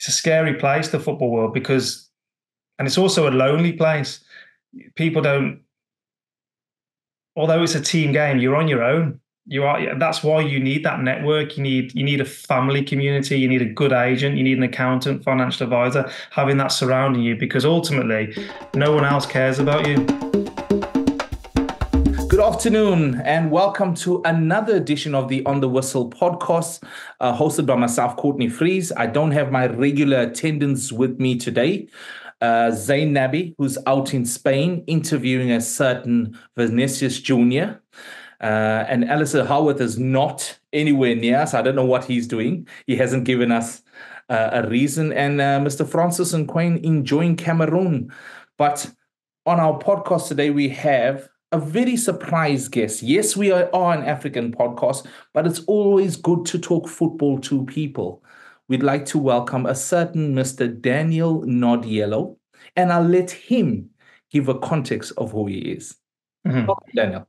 it's a scary place, the football world, and it's also a lonely place. People don't, although it's a team game, you're on your own. That's why you need that network. You need a family community. You need a good agent. You need an accountant, financial advisor, having that surrounding you, because ultimately, no one else cares about you. Good afternoon and welcome to another edition of the On the Whistle podcast, hosted by myself, Courtney Freese. I don't have my regular attendants with me today. Zain Nabi, who's out in Spain interviewing a certain Vinicius Jr., and Alistair Howarth is not anywhere near us. I don't know what he's doing. He hasn't given us a reason. And Mr. Francis and Quayne enjoying Cameroon. But on our podcast today, we have a very surprise guest. Yes, we are an African podcast, but it's always good to talk football to people. We'd like to welcome a certain Mr. Daniel Nardiello, and I'll let him give a context of who he is. Mm-hmm. Welcome, Daniel.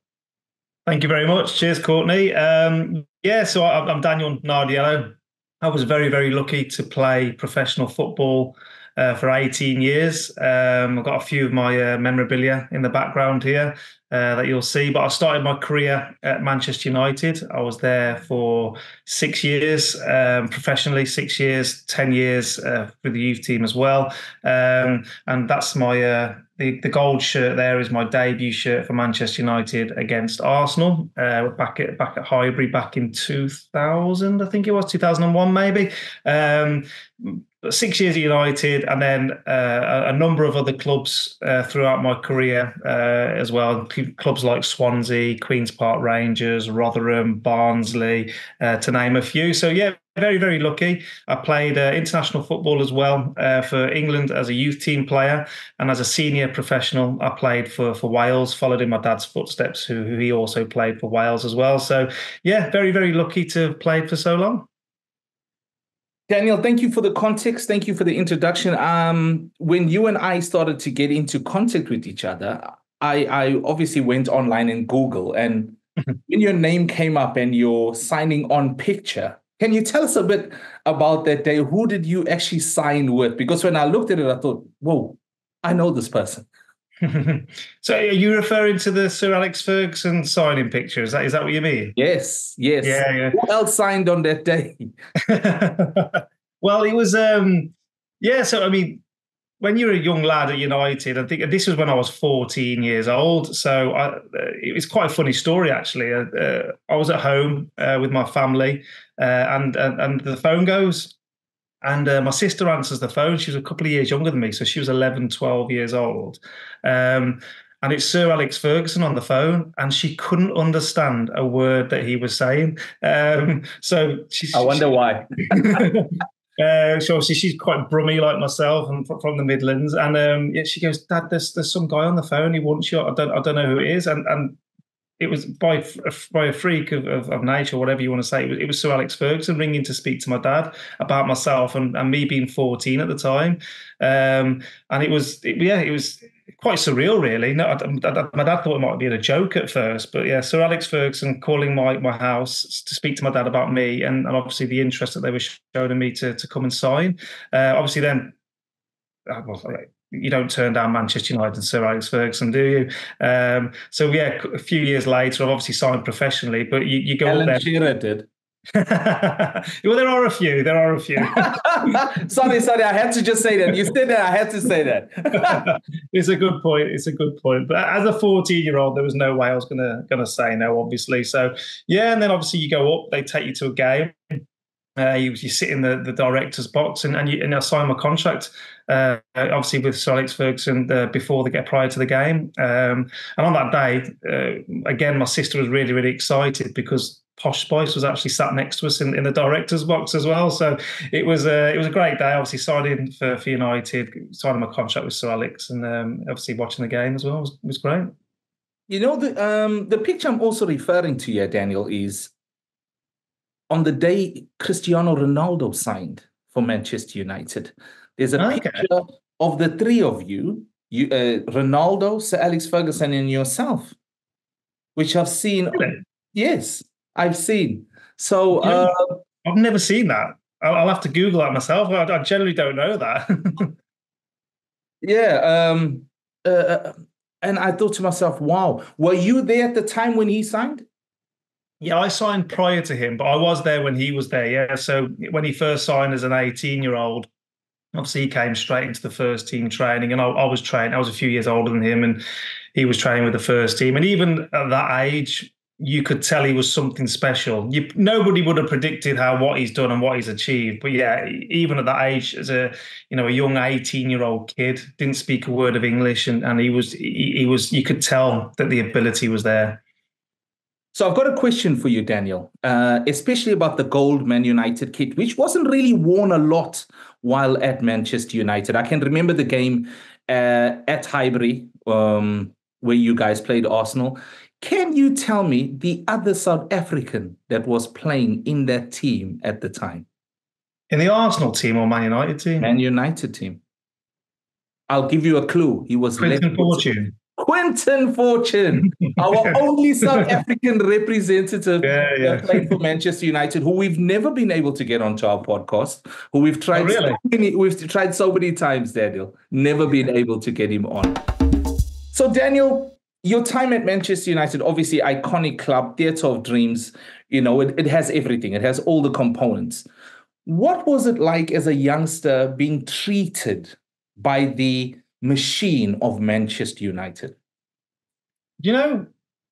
Thank you very much. Cheers, Courtney. So I'm Daniel Nardiello. I was very, very lucky to play professional football for 18 years. I've got a few of my memorabilia in the background here that you'll see. But I started my career at Manchester United. I was there for 6 years, professionally, 6 years, 10 years with the youth team as well. And that's my the gold shirt there is my debut shirt for Manchester United against Arsenal back at Highbury back in 2000, I think it was 2001 maybe. 6 years at United, and then a number of other clubs throughout my career as well. Clubs like Swansea, Queen's Park Rangers, Rotherham, Barnsley, to name a few. So yeah, very, very lucky. I played international football as well for England as a youth team player, and as a senior professional, I played for Wales, followed in my dad's footsteps, who he also played for Wales as well. So yeah, very, very lucky to have played for so long. Daniel, thank you for the context. Thank you for the introduction. When you and I started to get into contact with each other, I obviously went online and Google, and when your name came up and your signing on picture, can you tell us a bit about that day? Who did you actually sign with? Because when I looked at it, I thought, whoa, I know this person. So are you referring to the Sir Alex Ferguson signing picture? Is that what you mean? Yes. Yeah. Who else signed on that day? Well, it was, so I mean, when you're a young lad at United, I think this was when I was 14 years old. So it was quite a funny story, actually. I was at home with my family and the phone goes. And my sister answers the phone. She was a couple of years younger than me. So she was 11, 12 years old. And it's Sir Alex Ferguson on the phone. And she couldn't understand a word that he was saying. I wonder why. So obviously she's quite brummy like myself and from the Midlands. And she goes, Dad, there's some guy on the phone. He wants you. I don't know who it is. And it was by a freak of nature, whatever you want to say. It was Sir Alex Ferguson ringing to speak to my dad about myself and me being 14 at the time. And it was quite surreal, really. No, my dad thought it might have been a joke at first, but yeah, Sir Alex Ferguson calling my house to speak to my dad about me, and obviously the interest that they were showing me to come and sign. Obviously then, you don't turn down Manchester United and Sir Alex Ferguson, do you? So yeah, a few years later, I've obviously signed professionally, but you go Alan up there. Shearer did. Well, there are a few. Sorry, I had to just say that. You said that, I had to say that. It's a good point. But as a 14-year-old, there was no way I was gonna say no, obviously. So yeah, and then obviously you go up, they take you to a game. You sit in the director's box, and I sign my contract, obviously with Sir Alex Ferguson prior to the game. And on that day, again, my sister was really, really excited because Posh Spice was actually sat next to us in the director's box as well. So it was a great day. Obviously signing for United, signing my contract with Sir Alex, and obviously watching the game as well was great. You know, the picture I'm also referring to here, Daniel, is on the day Cristiano Ronaldo signed for Manchester United. There's a picture of the three of you, Ronaldo, Sir Alex Ferguson, and yourself, which I've seen. Really? Yes, I've seen. So I've never seen that. I'll have to Google that myself. I generally don't know that. Yeah. And I thought to myself, wow, were you there at the time when he signed? Yeah, I signed prior to him, but I was there when he was there. Yeah. So when he first signed as an 18-year-old, obviously he came straight into the first team training, and I was trained. I was a few years older than him, and he was training with the first team. And even at that age, you could tell he was something special. Nobody would have predicted what he's done and what he's achieved. But yeah, even at that age, as a young 18-year-old kid, didn't speak a word of English, and he was. You could tell that the ability was there. So I've got a question for you, Daniel, especially about the gold Man United kit, which wasn't really worn a lot while at Manchester United. I can remember the game at Highbury, where you guys played Arsenal. Can you tell me the other South African that was playing in that team at the time? In the Arsenal team or Man United team? Man United team. I'll give you a clue. He was Quinton Fortune. Quinton Fortune, our only South African representative that played for Manchester United, who we've never been able to get onto our podcast, who we've tried we've tried so many times, Daniel, never been able to get him on. So, Daniel, your time at Manchester United, obviously iconic club, theatre of dreams, it has everything. It has all the components. What was it like as a youngster being treated by the machine of Manchester United? I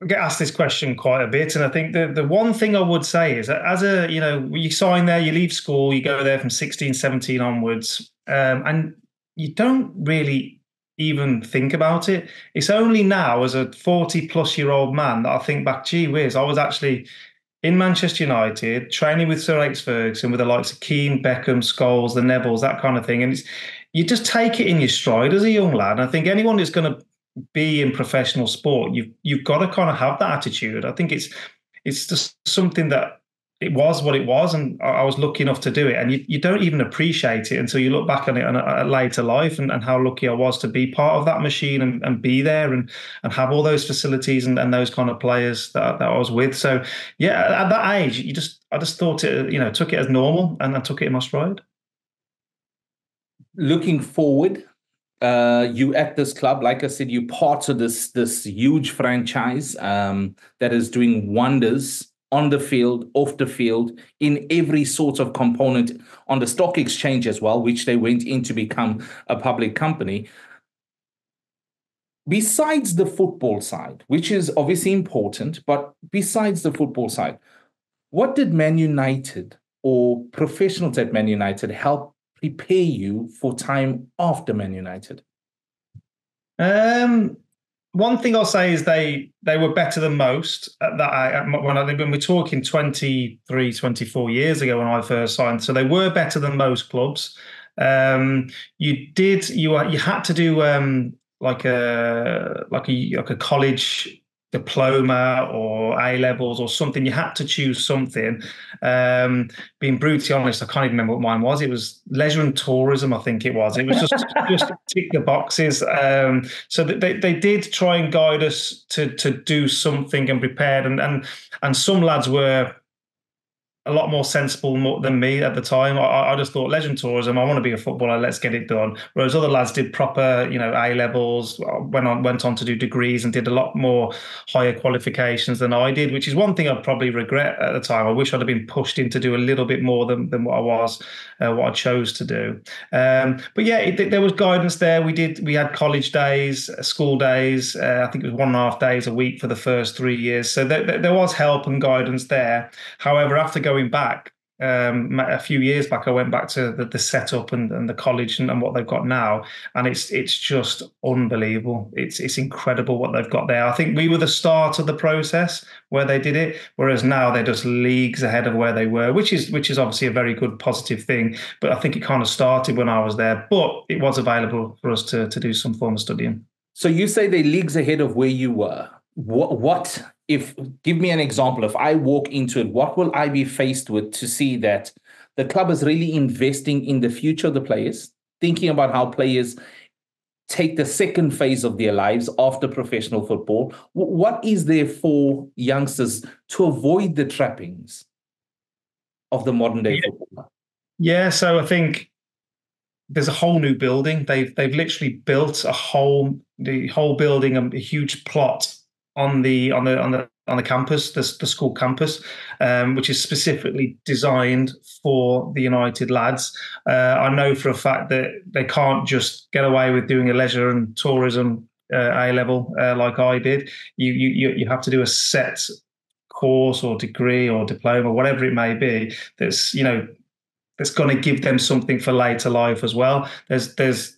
get asked this question quite a bit, and I think the one thing I would say is that you sign there, you leave school, you go there from 16, 17 onwards, and you don't really even think about it. It's only now, as a 40-plus-year-old man, that I think back, gee whiz, I was actually in Manchester United, training with Sir Alex Ferguson, with the likes of Keane, Beckham, Scholes, the Nevilles, that kind of thing. And you just take it in your stride as a young lad. And I think anyone who's going to be in professional sport, you've got to kind of have that attitude. I think it's just something that it was what it was, and I was lucky enough to do it. And you don't even appreciate it until you look back on it at later life, and how lucky I was to be part of that machine and be there and have all those facilities and those kind of players that I was with. So yeah, at that age, I just thought it, took it as normal, and I took it in my stride. Looking forward, you at this club, like I said, you're part of this huge franchise that is doing wonders on the field, off the field, in every sort of component, on the stock exchange as well, which they went in to become a public company. Besides the football side, which is obviously important, but besides the football side, what did Man United or professionals at Man United help prepare you for time after Man United? One thing I'll say is they were better than most at that. When we're talking 23, 24 years ago when I first signed, so they were better than most clubs. You had to do like a college diploma or A levels or something. You had to choose something. Being brutally honest, I can't even remember what mine was. It was leisure and tourism, I think it was. It was just tick the boxes. So they did try and guide us to do something and prepared. And some lads were a lot more sensible than me at the time. I just thought leisure and tourism, I want to be a footballer, let's get it done. Whereas other lads did proper, A levels, went on to do degrees and did a lot more higher qualifications than I did, which is one thing I'd probably regret at the time. I wish I'd have been pushed in to do a little bit more than what I was, what I chose to do. But yeah, there was guidance there. We had college days, school days. I think it was 1.5 days a week for the first 3 years. So there was help and guidance there. However, after going back a few years back, I went back to the setup and the college and what they've got now, and it's just unbelievable. It's incredible what they've got there. I think we were the start of the process where they did it, whereas now they're just leagues ahead of where they were, which is obviously a very good positive thing. But I think it kind of started when I was there, but it was available for us to do some form of studying. So you say they're leagues ahead of where you were. Give me an example. If I walk into it, what will I be faced with to see that the club is really investing in the future of the players, thinking about how players take the second phase of their lives after professional football? What is there for youngsters to avoid the trappings of the modern day footballer? Yeah, so I think there's a whole new building. They've literally built the whole building, a huge plot on the campus, the school campus, which is specifically designed for the United lads. I know for a fact that they can't just get away with doing a leisure and tourism A level like I did. You have to do a set course or degree or diploma, whatever it may be. That's going to give them something for later life as well. There's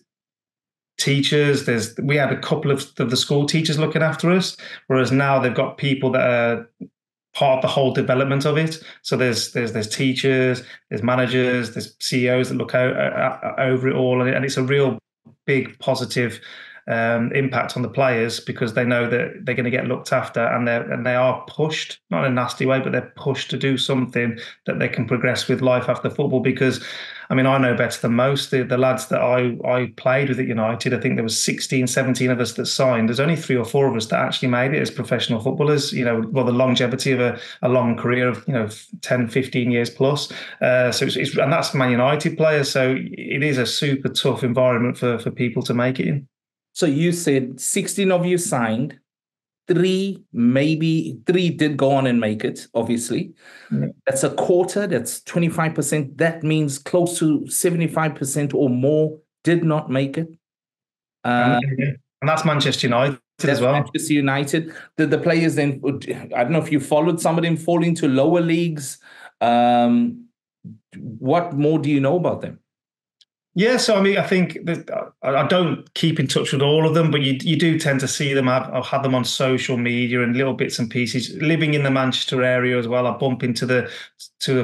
teachers. We had a couple of the school teachers looking after us, whereas now they've got people that are part of the whole development of it. So there's teachers, there's managers, there's CEOs that look out over it all, and it's a real big positive impact on the players because they know that they're going to get looked after, and they are pushed, not in a nasty way, but they're pushed to do something that they can progress with life after football. Because I mean, I know better than most. The lads that I played with at United, I think there was 16, 17 of us that signed. There's only 3 or 4 of us that actually made it as professional footballers. Well, the longevity of a long career of 10, 15 years plus. So it's and that's Man United players. So it is a super tough environment for people to make it in. So you said 16 of you signed, 3, maybe 3 did go on and make it, obviously. Yeah. That's a quarter, that's 25%. That means close to 75% or more did not make it. And that's Manchester United as well. Manchester United. Did the players then, I don't know if you followed some of them fall into lower leagues. What more do you know about them? Yeah, so I mean, I think that I don't keep in touch with all of them, but you do tend to see them. I've had them on social media and little bits and pieces. Living in the Manchester area as well, I bump into a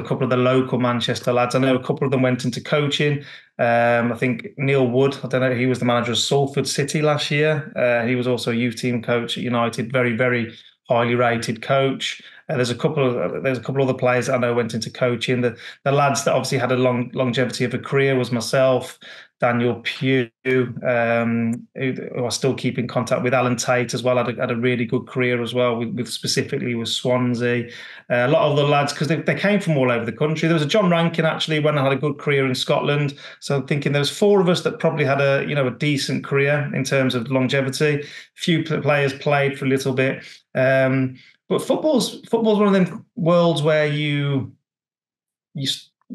couple of the local Manchester lads. I know a couple of them went into coaching. I think Neil Wood, I don't know, he was the manager of Salford City last year. He was also a youth team coach at United, very, very highly rated coach. There's a couple of other players that I know went into coaching. The lads that obviously had a longevity of a career was myself, Daniel Pugh, who I still keep in contact with. Alan Tate as well had a really good career as well, with specifically with Swansea. A lot of the lads, because they came from all over the country. There was a John Rankin actually when I had a good career in Scotland. So I'm thinking there was 4 of us that probably had a decent career in terms of longevity. Few players played for a little bit. But football's one of them worlds where you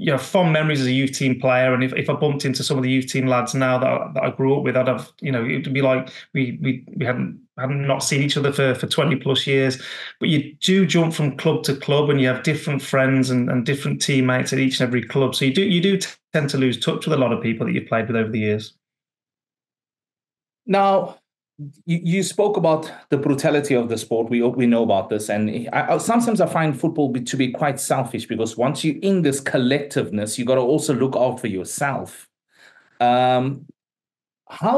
have fond memories as a youth team player. And if I bumped into some of the youth team lads now that I grew up with, I'd have, it'd be like we hadn't not seen each other for 20 plus years. But you do jump from club to club, and you have different friends and different teammates at each and every club. So you do tend to lose touch with a lot of people that you've played with over the years. Now, you spoke about the brutality of the sport. We know about this, and sometimes I find football to be quite selfish, because once you're in this collectiveness, you got to also look out for yourself. How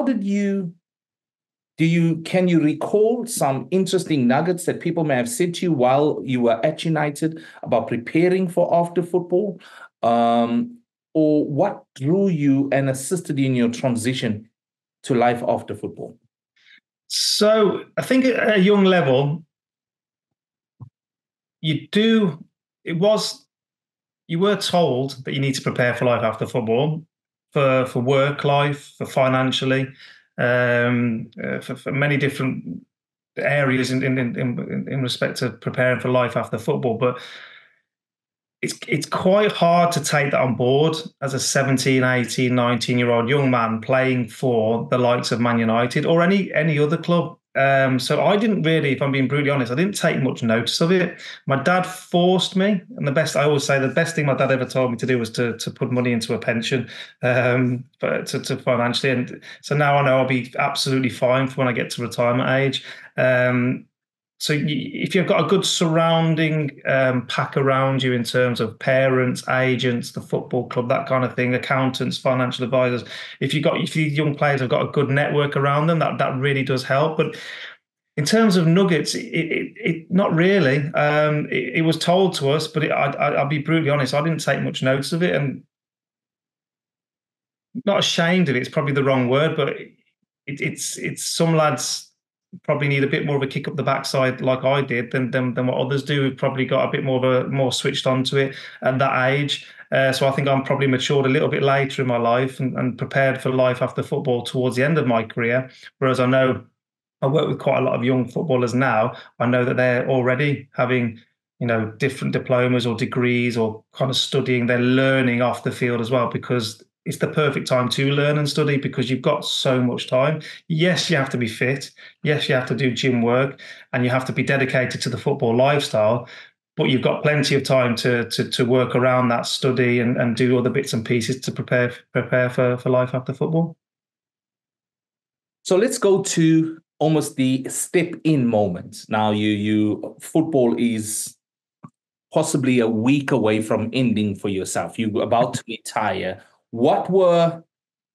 can you recall some interesting nuggets that people may have said to you while you were at United about preparing for after football, or what drew you and assisted you in your transition to life after football? So I think at a young level, you were told that you need to prepare for life after football, for work life, for financially, for many different areas in respect to preparing for life after football. But it's quite hard to take that on board as a 17, 18, 19-year-old young man playing for the likes of Man United or any other club. So I didn't really, if I'm being brutally honest, I didn't take much notice of it. My dad forced me, and I always say the best thing my dad ever told me to do was to put money into a pension, to financially. And so now I know I'll be absolutely fine for when I get to retirement age. So if you've got a good surrounding pack around you in terms of parents, agents, the football club, that kind of thing, accountants, financial advisors, if these young players have got a good network around them, that really does help. But in terms of nuggets, it not really. It was told to us, but I'll be brutally honest, I didn't take much notice of it, and not ashamed of it. It's probably the wrong word, but it's some lads probably need a bit more of a kick up the backside like I did than what others do, who've probably got a bit more switched onto it at that age. So I think I'm probably matured a little bit later in my life and prepared for life after football towards the end of my career. Whereas I know I work with quite a lot of young footballers now. I know that they're already having, different diplomas or degrees or kind of studying. They're learning off the field as well, because it's the perfect time to learn and study because you've got so much time. Yes, you have to be fit. Yes, you have to do gym work and you have to be dedicated to the football lifestyle. But you've got plenty of time to work around that study and do other bits and pieces to prepare for life after football. So let's go to almost the step in moment. Now, you football is possibly a week away from ending for yourself. You're about to retire. What were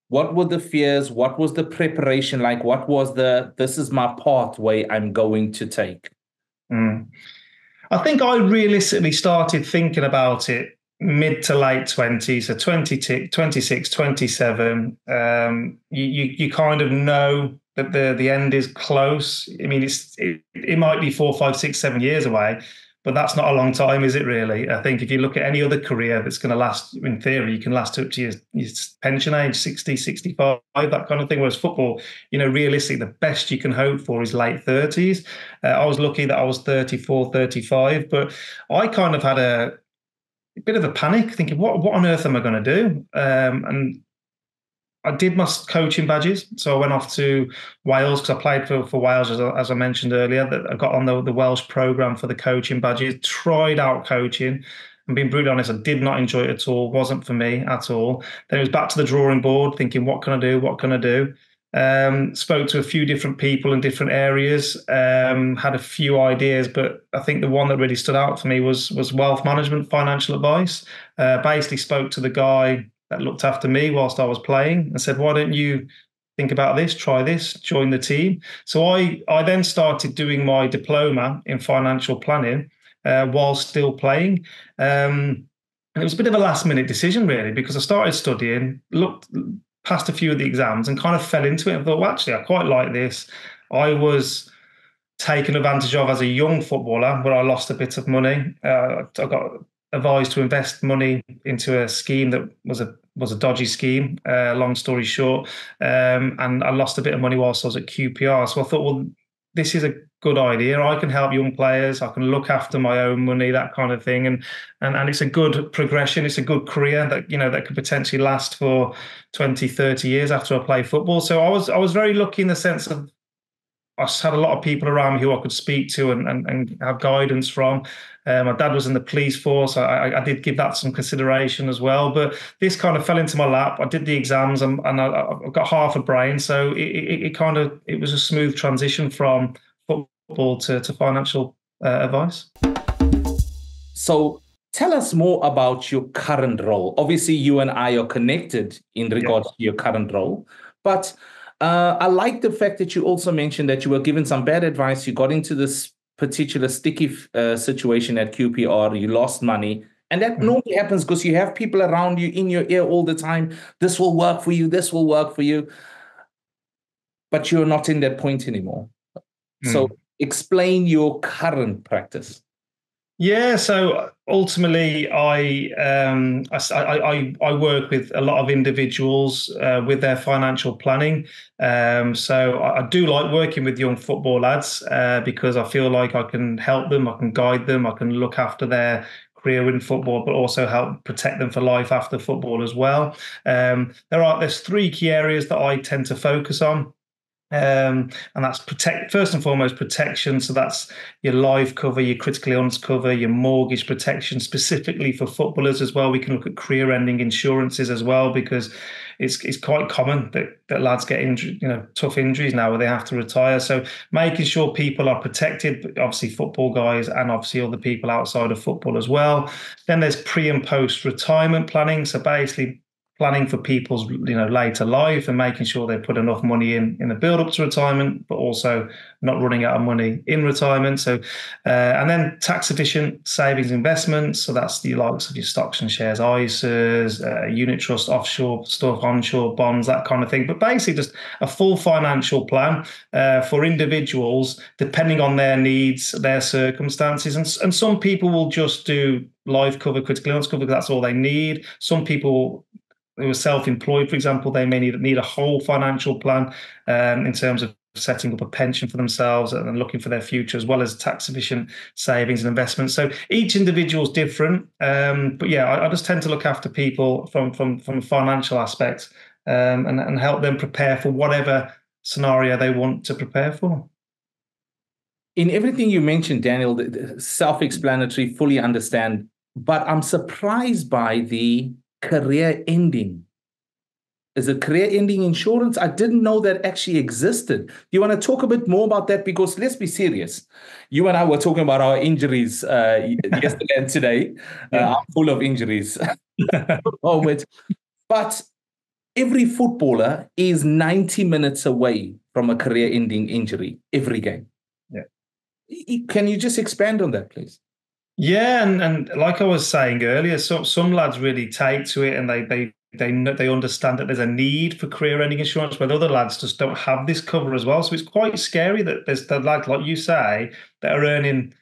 the fears? What was the preparation like? What was this is my pathway I'm going to take? I think I realistically started thinking about it mid to late 20s, so 26, 27. You kind of know that the end is close. I mean, it might be 4, 5, 6, 7 years away, but that's not a long time, is it really? I think if you look at any other career that's going to last, in theory, you can last up to your pension age, 60, 65, that kind of thing. Whereas football, realistically, the best you can hope for is late 30s. I was lucky that I was 34, 35, but I kind of had a bit of a panic thinking, what on earth am I going to do? And I did my coaching badges. So I went off to Wales because I played for Wales, as I mentioned earlier. That I got on the Welsh programme for the coaching badges, tried out coaching. And being brutally honest, I did not enjoy it at all. Wasn't for me at all. Then it was back to the drawing board thinking, what can I do? What can I do? Spoke to a few different people in different areas, had a few ideas, but I think the one that really stood out for me was wealth management, financial advice. Basically spoke to the guy that looked after me whilst I was playing and said, why don't you think about this, try this, join the team? So I then started doing my diploma in financial planning while still playing. And it was a bit of a last minute decision, really, because I started studying, looked past a few of the exams and kind of fell into it and thought, well, actually, I quite like this. I was taken advantage of as a young footballer where I lost a bit of money. I got advised to invest money into a scheme that was a dodgy scheme, long story short. And I lost a bit of money whilst I was at QPR. So I thought, well, this is a good idea. I can help young players. I can look after my own money, that kind of thing. And it's a good progression. It's a good career that could potentially last for 20, 30 years after I play football. So I was very lucky in the sense of I had a lot of people around me who I could speak to and have guidance from. My dad was in the police force. I did give that some consideration as well. But this kind of fell into my lap. I did the exams and I got half a brain. So it was a smooth transition from football to financial advice. So tell us more about your current role. Obviously, you and I are connected in regards to your current role. But I like the fact that you also mentioned that you were given some bad advice. You got into this particular sticky situation at QPR. You lost money. And that normally happens because you have people around you in your ear all the time. This will work for you. This will work for you. But you're not in that point anymore. So explain your current practice. Yeah, so ultimately, I work with a lot of individuals with their financial planning. So I do like working with young football lads because I feel like I can help them, I can guide them, I can look after their career in football, but also help protect them for life after football as well. There's 3 key areas that I tend to focus on. And that's first and foremost protection. So that's your life cover, your critical illness cover, your mortgage protection, specifically for footballers as well. We can look at career-ending insurances as well, because it's quite common that lads get injured, tough injuries now where they have to retire. So making sure people are protected, but obviously football guys and obviously other people outside of football as well. Then there's pre and post retirement planning. So basically planning for people's later life and making sure they put enough money in the build up to retirement, but also not running out of money in retirement. So and then tax efficient savings investments. So that's the likes of your stocks and shares, ISAs, unit trust, offshore stuff, onshore bonds, that kind of thing. But basically just a full financial plan for individuals depending on their needs, their circumstances. And some people will just do life cover, critical illness cover, because that's all they need. Some people who are self-employed, for example, they may need a whole financial plan in terms of setting up a pension for themselves and looking for their future, as well as tax efficient savings and investments. So each individual is different. But yeah, I just tend to look after people from a financial aspect and help them prepare for whatever scenario they want to prepare for. In everything you mentioned, Daniel, self-explanatory, fully understand, but I'm surprised by the career ending. Is it career ending insurance? I didn't know that actually existed. Do you want to talk a bit more about that? Because let's be serious. You and I were talking about our injuries yesterday and today. I'm full of injuries. But every footballer is 90 minutes away from a career-ending injury every game. Can you just expand on that, please? Yeah, and like I was saying earlier, some lads really take to it, and they understand that there's a need for career-ending insurance, where other lads just don't have this cover as well. So it's quite scary that there's the lads, like you say, that are earning,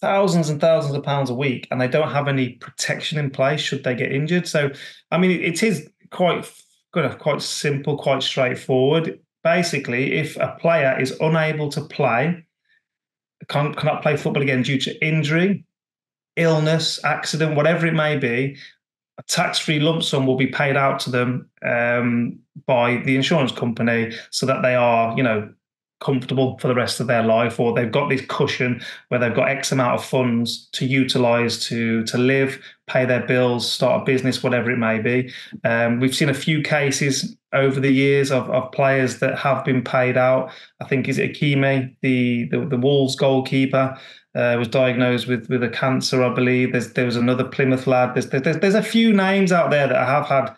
thousands and thousands of pounds a week, and they don't have any protection in place should they get injured. So, I mean, it is quite simple, quite straightforward. Basically, if a player is unable to play, cannot play football again due to injury, illness, accident, whatever it may be, a tax-free lump sum will be paid out to them by the insurance company, so that they are, comfortable for the rest of their life, or they've got this cushion where they've got X amount of funds to utilize to live, pay their bills, start a business, whatever it may be. We've seen a few cases over the years of players that have been paid out. I think, is it Akimi, the Wolves goalkeeper, was diagnosed with a cancer, I believe. There was another Plymouth lad. There's a few names out there that have had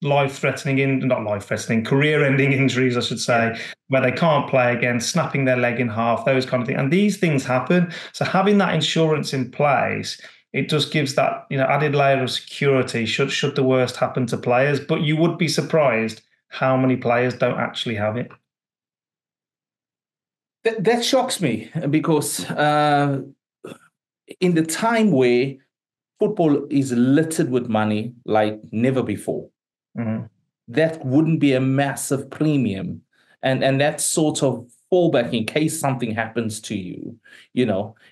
career-ending injuries, I should say, where they can't play again, snapping their leg in half, those kind of things. And these things happen. So having that insurance in place, it just gives that added layer of security should the worst happen to players. But you would be surprised how many players don't actually have it. That shocks me, because in the time where football is littered with money like never before, that wouldn't be a massive premium, and that sort of fallback in case something happens to you,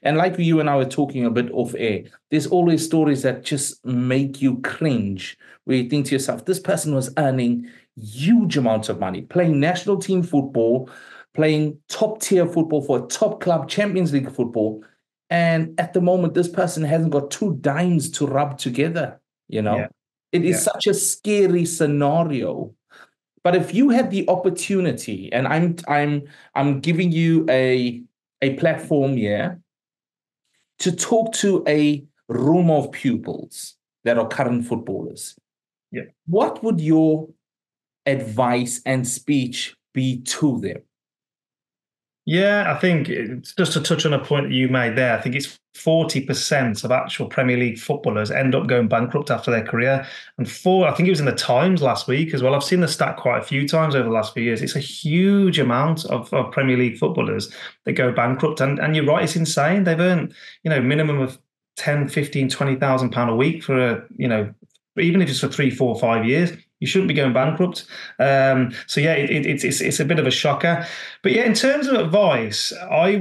And like you and I were talking a bit off air, there's always stories that just make you cringe, where you think to yourself, this person was earning huge amounts of money, playing national team football, playing top tier football for a top club, Champions League football, and at the moment, this person hasn't got 2 dimes to rub together, It is such a scary scenario. But if you had the opportunity, and I'm giving you a platform here to talk to a room of pupils that are current footballers, what would your advice and speech be to them? Yeah, I think just to touch on a point that you made there, I think it's 40% of actual Premier League footballers end up going bankrupt after their career. And I think it was in the Times last week as well. I've seen the stat quite a few times over the last few years. It's a huge amount of Premier League footballers that go bankrupt. And you're right, it's insane. They've earned, minimum of 10, 15, 20,000 pound a week for, even if it's for 3, 4, 5 years. You shouldn't be going bankrupt. So yeah, it's a bit of a shocker. But yeah, in terms of advice, I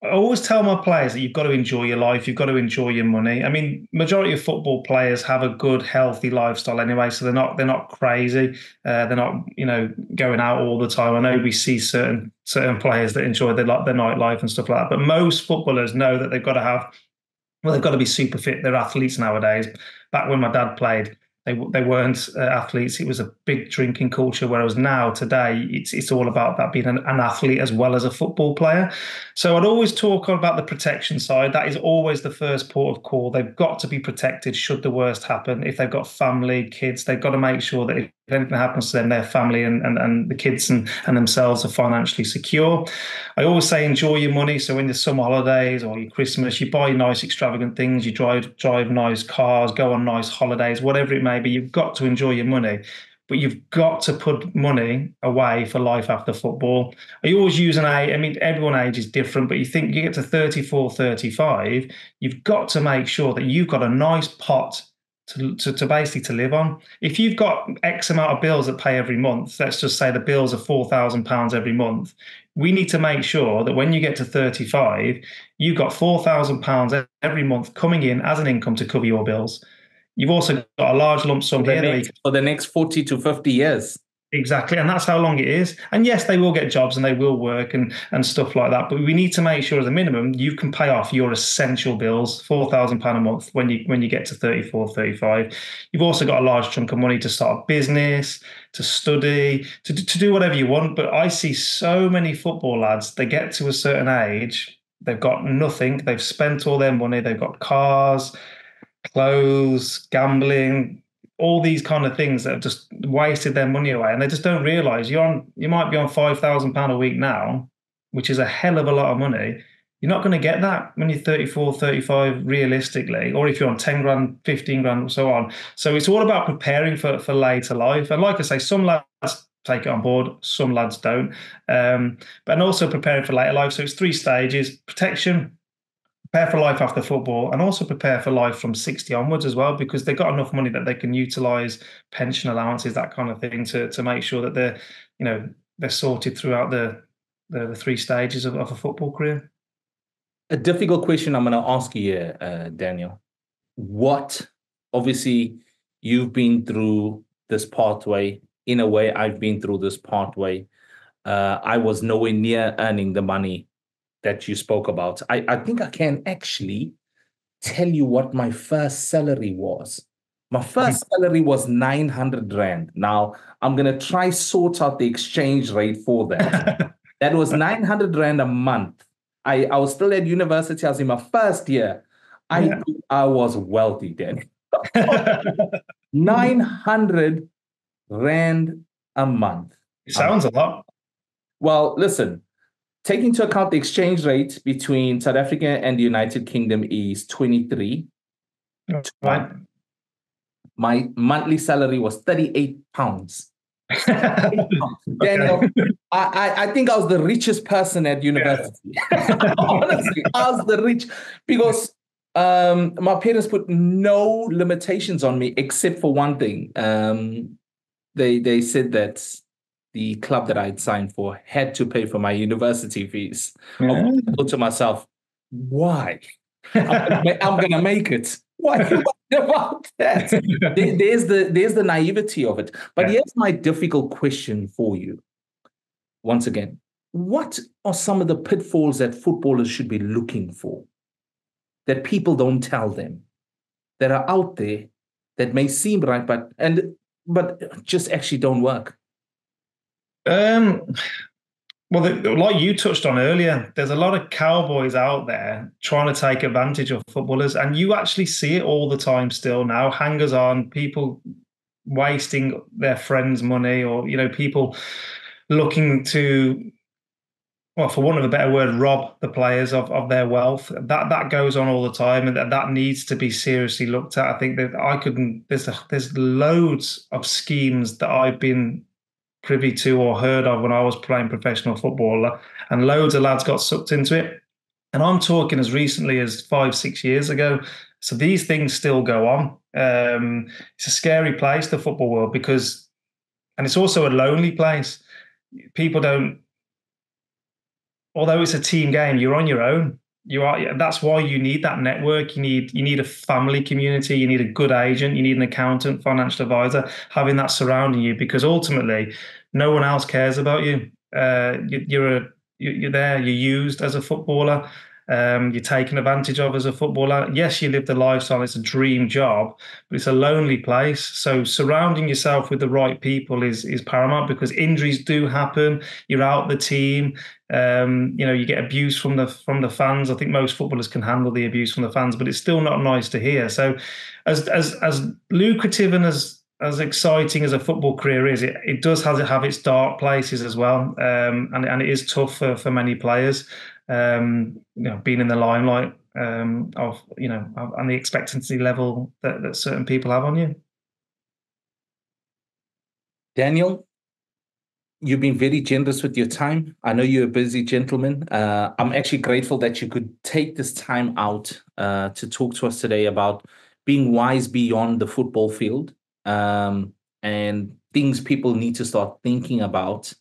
always tell my players that you've got to enjoy your life. You've got to enjoy your money. I mean, majority of football players have a good, healthy lifestyle anyway, so they're not crazy. They're not going out all the time. I know we see certain players that enjoy their nightlife and stuff like that, but most footballers know that they've got to be super fit. They're athletes nowadays. Back when my dad played, They weren't athletes. It was a big drinking culture. Whereas now, today, it's all about that being an athlete as well as a football player. So I'd always talk about the protection side. That is always the first port of call. They've got to be protected should the worst happen. If they've got family, kids, they've got to make sure that if anything happens to them, their family and the kids and themselves are financially secure. I always say enjoy your money. So in the summer holidays or your Christmas, you buy nice extravagant things, you drive nice cars, go on nice holidays, whatever it may be. You've got to enjoy your money, but you've got to put money away for life after football. I always use an age. I mean, everyone's age is different, but you think you get to 34, 35, you've got to make sure that you've got a nice pot to basically to live on. If you've got X amount of bills that pay every month, let's just say the bills are £4,000 every month, we need to make sure that when you get to 35, you've got £4,000 every month coming in as an income to cover your bills. You've also got a large lump sum here for the next 40 to 50 years. Exactly. And that's how long it is. And yes, they will get jobs and they will work and stuff like that. But we need to make sure as a minimum, you can pay off your essential bills, £4,000 a month when you get to 34, 35. You've also got a large chunk of money to start a business, to study, to do whatever you want. But I see so many football lads, they get to a certain age, they've got nothing. They've spent all their money. They've got cars, clothes, gambling, all these kind of things that have just wasted their money away, and they just don't realize you might be on £5,000 a week now, which is a hell of a lot of money. You're not going to get that when you're 34, 35 realistically, or if you're on 10 grand, 15 grand, and so on. So it's all about preparing for later life. And like I say, some lads take it on board, some lads don't. But also preparing for later life. So it's 3 stages: protection, prepare for life after football, and also prepare for life from 60 onwards as well, because they've got enough money that they can utilize pension allowances, that kind of thing, to make sure that they're sorted throughout the 3 stages of a football career. A difficult question I'm going to ask you here, Daniel. Obviously, you've been through this pathway. In a way, I've been through this pathway. I was nowhere near earning the money that you spoke about. I think I can actually tell you what my first salary was. My first salary was 900 Rand. Now, I'm going to try sort out the exchange rate for that. That was 900 Rand a month. I was still at university. I was in my first year. I was wealthy then. 900 Rand a month. It sounds a lot. Well, listen, take into account the exchange rate between South Africa and the United Kingdom is 23. Right. My monthly salary was £38. Daniel, I think I was the richest person at university. Honestly, I was the rich, because my parents put no limitations on me except for one thing. They said that the club that I'd signed for had to pay for my university fees. I thought to myself, why? I'm going to make it. Why about that? There's the naivety of it. But here's my difficult question for you. Once again, what are some of the pitfalls that footballers should be looking for that people don't tell them, that are out there, that may seem right, but just actually don't work? Well, like you touched on earlier, there's a lot of cowboys out there trying to take advantage of footballers, and you actually see it all the time still now. Hangers on, people wasting their friends' money, or people looking to, well, for want of a better word, rob the players of their wealth. That goes on all the time, and that needs to be seriously looked at. I think that there's loads of schemes that I've been privy to or heard of when I was playing professional football, and loads of lads got sucked into it. And I'm talking as recently as 5-6 years ago. So these things still go on. It's a scary place, the football world, and it's also a lonely place. People don't, although it's a team game, you're on your own. That's why you need that network. You need a family community. You need a good agent. You need an accountant, financial advisor, having that surrounding you, because ultimately no one else cares about you. You're there. You're used as a footballer. you're taken advantage of as a footballer. Yes, you live the lifestyle, it's a dream job, but it's a lonely place. So surrounding yourself with the right people is paramount, because injuries do happen. You're out the team. You get abuse from the fans. I think most footballers can handle the abuse from the fans, but it's still not nice to hear. So as lucrative and as exciting as a football career is, it does have its dark places as well, and it is tough for many players. Being in the limelight and the expectancy level that certain people have on you. Daniel, you've been very generous with your time. I know you're a busy gentleman. I'm actually grateful that you could take this time out to talk to us today about being wise beyond the football field, and things people need to start thinking about.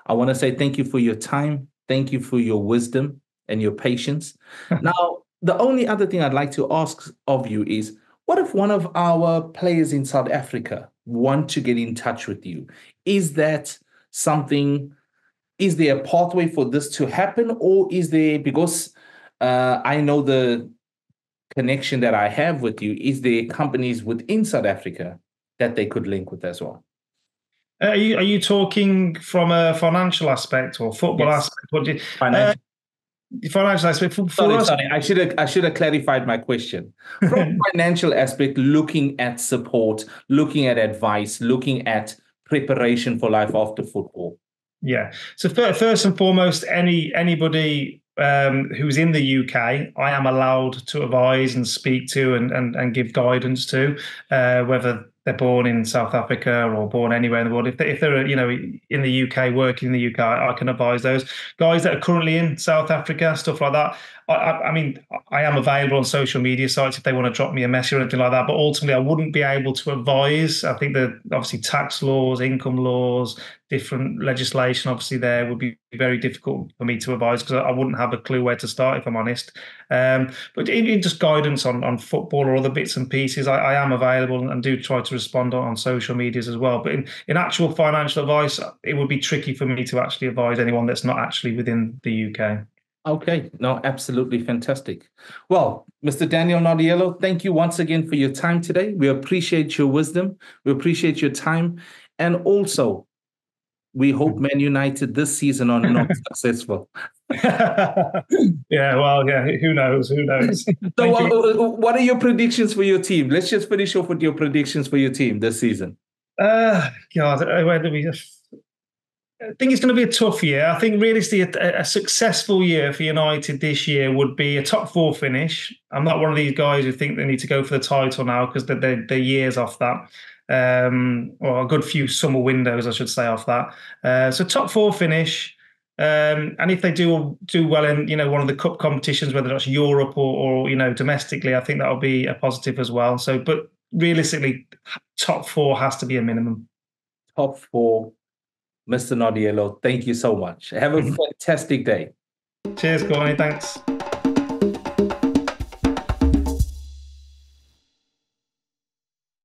I want to say thank you for your time. Thank you for your wisdom and your patience. Now, the only other thing I'd like to ask of you is, what if one of our players in South Africa want to get in touch with you? Is that something, is there a pathway for this to happen? Or is there, because I know the connection that I have with you, is there companies within South Africa that they could link with as well? Are you talking from a financial aspect or football aspect? What do you, Financial. Financial aspect for us? Sorry. I should have clarified my question. From a financial aspect, looking at support, looking at advice, looking at preparation for life after football. Yeah. So first and foremost, anybody who's in the UK, I am allowed to advise and speak to and give guidance to, whether they're born in South Africa or born anywhere in the world. If they're in the UK, working in the UK, I can advise those guys that are currently in South Africa, stuff like that. I mean, I am available on social media sites if they want to drop me a message or anything like that. But ultimately, I wouldn't be able to advise. I think that obviously tax laws, income laws, different legislation, obviously there would be very difficult for me to advise, because I wouldn't have a clue where to start, if I'm honest. But even just guidance on football or other bits and pieces, I am available and do try to respond on social medias as well. But in actual financial advice, it would be tricky for me to actually advise anyone that's not actually within the UK. Okay, no, absolutely fantastic. Well, Mr. Daniel Nardiello, thank you once again for your time today. We appreciate your wisdom. We appreciate your time. And also, we hope Man United this season are not successful. Yeah, well, yeah, who knows? Who knows? So what are your predictions for your team? Let's just finish off with your predictions for your team this season. God, where do we... I think it's going to be a tough year. I think realistically, a successful year for United this year would be a top four finish. I'm not one of these guys who think they need to go for the title now, because they're years off that. Or a good few summer windows, I should say, off that. So top four finish. And if they do well in one of the cup competitions, whether that's Europe or domestically, I think that'll be a positive as well. So, but realistically, top four has to be a minimum. Top four. Mr. Nardiello, thank you so much. Have a fantastic day. Cheers, Courtney. Thanks.